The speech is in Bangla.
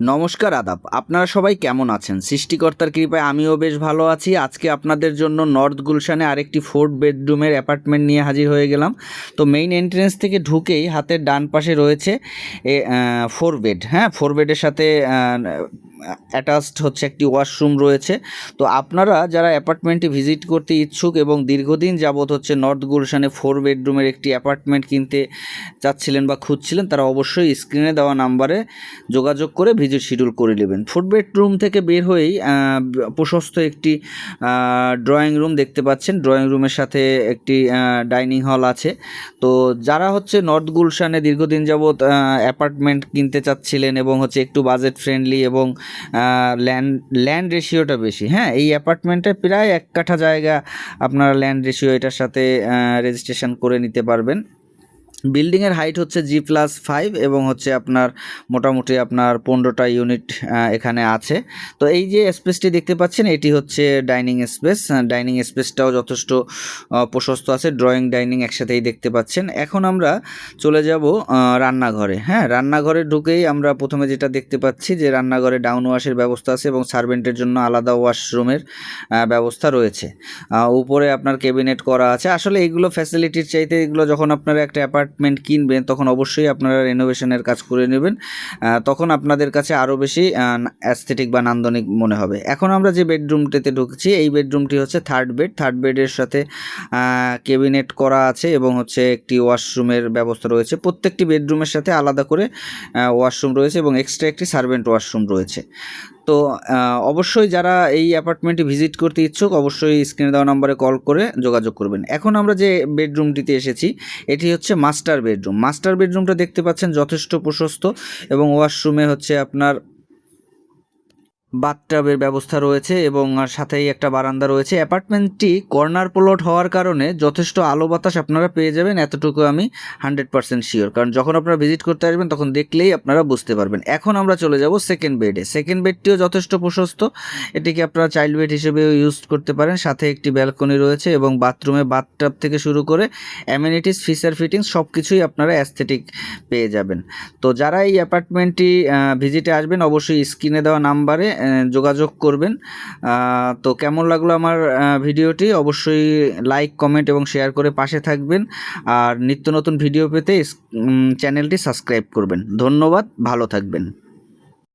নমস্কার আদাব, আপনারা সবাই কেমন আছেন? সৃষ্টিকর্তার কৃপায় আমিও বেশ ভালো আছি। আজকে আপনাদের জন্য নর্থ গুলশানে আরেকটি 4 বেডরুমের অ্যাপার্টমেন্ট নিয়ে হাজির হয়ে গেলাম। তো মেইন এন্ট্রেন্স থেকে ঢুকেই হাতের ডান পাশে রয়েছে 4 বেড। হ্যাঁ, 4 বেডের সাথে অ্যাটাচড হচ্ছে একটি ওয়াশরুম রয়েছে। তো আপনারা যারা অ্যাপার্টমেন্টটি ভিজিট করতে ইচ্ছুক এবং দীর্ঘদিন যাবৎ হচ্ছে নর্থ গুলশানে 4 বেডরুমের একটি অ্যাপার্টমেন্ট কিনতে চাচ্ছিলেন বা খুঁজছিলেন, তারা অবশ্যই স্ক্রিনে দেওয়া নাম্বারে যোগাযোগ করে ভিজিট শিডিউল করে নেবেন। 4 বেডরুম থেকে বের হয়েই প্রশস্ত একটি ড্রয়িং রুম দেখতে পাচ্ছেন। ড্রয়িং রুমের সাথে একটি ডাইনিং হল আছে। তো যারা হচ্ছে নর্থ গুলশানে দীর্ঘদিন যাবৎ অ্যাপার্টমেন্ট কিনতে চাচ্ছিলেন এবং হচ্ছে একটু বাজেট ফ্রেন্ডলি এবং ল্যান্ড রেশিওটা বেশি, হ্যাঁ, এই অ্যাপার্টমেন্টে প্রায় 1 কাঠা জায়গা আপনারা ল্যান্ড রেশিও এটার সাথে রেজিস্ট্রেশন করে নিতে পারবেন। বিল্ডিংয়ের হাইট হচ্ছে G+5 এবং হচ্ছে আপনার মোটামুটি আপনার 15টা ইউনিট এখানে আছে। তো এই যে স্পেসটি দেখতে পাচ্ছেন, এটি হচ্ছে ডাইনিং স্পেস। ডাইনিং স্পেসটাও যথেষ্ট প্রশস্ত আছে, ড্রয়িং ডাইনিং একসাথেই দেখতে পাচ্ছেন। এখন আমরা চলে যাব রান্নাঘরে। হ্যাঁ, রান্নাঘরে ঢুকেই আমরা প্রথমে যেটা দেখতে পাচ্ছি যে রান্নাঘরে ডাউন ওয়াশের ব্যবস্থা আছে এবং সার্ভেন্টের জন্য আলাদা ওয়াশরুমের ব্যবস্থা রয়েছে। উপরে আপনার ক্যাবিনেট করা আছে। আসলে এইগুলো ফ্যাসিলিটির চাইতে এগুলো যখন আপনারা একটা অ্যাপার্টমেন্ট কিনবেন তখন অবশ্যই আপনারা রেনোভেশনের কাজ করে নেবেন, তখন আপনাদের কাছে আরও বেশি অ্যাস্থেটিক বা নান্দনিক মনে হবে। এখন আমরা যে বেডরুমটিতে ঢুকছি, এই বেডরুমটি হচ্ছে থার্ড বেডের সাথে ক্যাবিনেট করা আছে এবং হচ্ছে একটি ওয়াশরুমের ব্যবস্থা রয়েছে। প্রত্যেকটি বেডরুমের সাথে আলাদা করে ওয়াশরুম রয়েছে এবং এক্সট্রা একটি সার্ভেন্ট ওয়াশরুম রয়েছে। তো অবশ্যই যারা এই অ্যাপার্টমেন্টটি ভিজিট করতে ইচ্ছুক অবশ্যই স্ক্রিনে দেওয়া নম্বরে কল করে যোগাযোগ করবেন। এখন আমরা যে বেডরুমটিতে এসেছি এটি হচ্ছে মাস্টার বেডরুম। মাস্টার বেডরুমটা দেখতে পাচ্ছেন যথেষ্ট প্রশস্ত এবং ওয়াশরুমে হচ্ছে আপনার বাথটাবের ব্যবস্থা রয়েছে এবং সাথেই একটা বারান্দা রয়েছে। অ্যাপার্টমেন্টটি কর্নার প্লট হওয়ার কারণে যথেষ্ট আলো বাতাস আপনারা পেয়ে যাবেন, এতটুকু আমি 100% শিওর, কারণ যখন আপনারা ভিজিট করতে আসবেন তখন দেখলেই আপনারা বুঝতে পারবেন। এখন আমরা চলে যাব সেকেন্ড বেডে। সেকেন্ড বেডটিও যথেষ্ট প্রশস্ত, এটিকে আপনারা চাইল্ড বেড হিসেবেও ইউজ করতে পারেন। সাথে একটি ব্যালকনি রয়েছে এবং বাথরুমে বাথটাব থেকে শুরু করে অ্যামেনিটিস, ফিচার ফিটিংস সব কিছুই আপনারা অ্যাস্থেটিক পেয়ে যাবেন। তো যারা এই অ্যাপার্টমেন্টটি ভিজিটে আসবেন অবশ্যই স্ক্রিনে দেওয়া নাম্বারে যোগাযোগ করবেন। তো কেমন লাগলো আমার ভিডিওটি অবশ্যই লাইক, কমেন্ট এবং শেয়ার করে পাশে থাকবেন। আর নিত্য নতুন ভিডিও পেতে চ্যানেলটি সাবস্ক্রাইব করবেন। ধন্যবাদ, ভালো থাকবেন।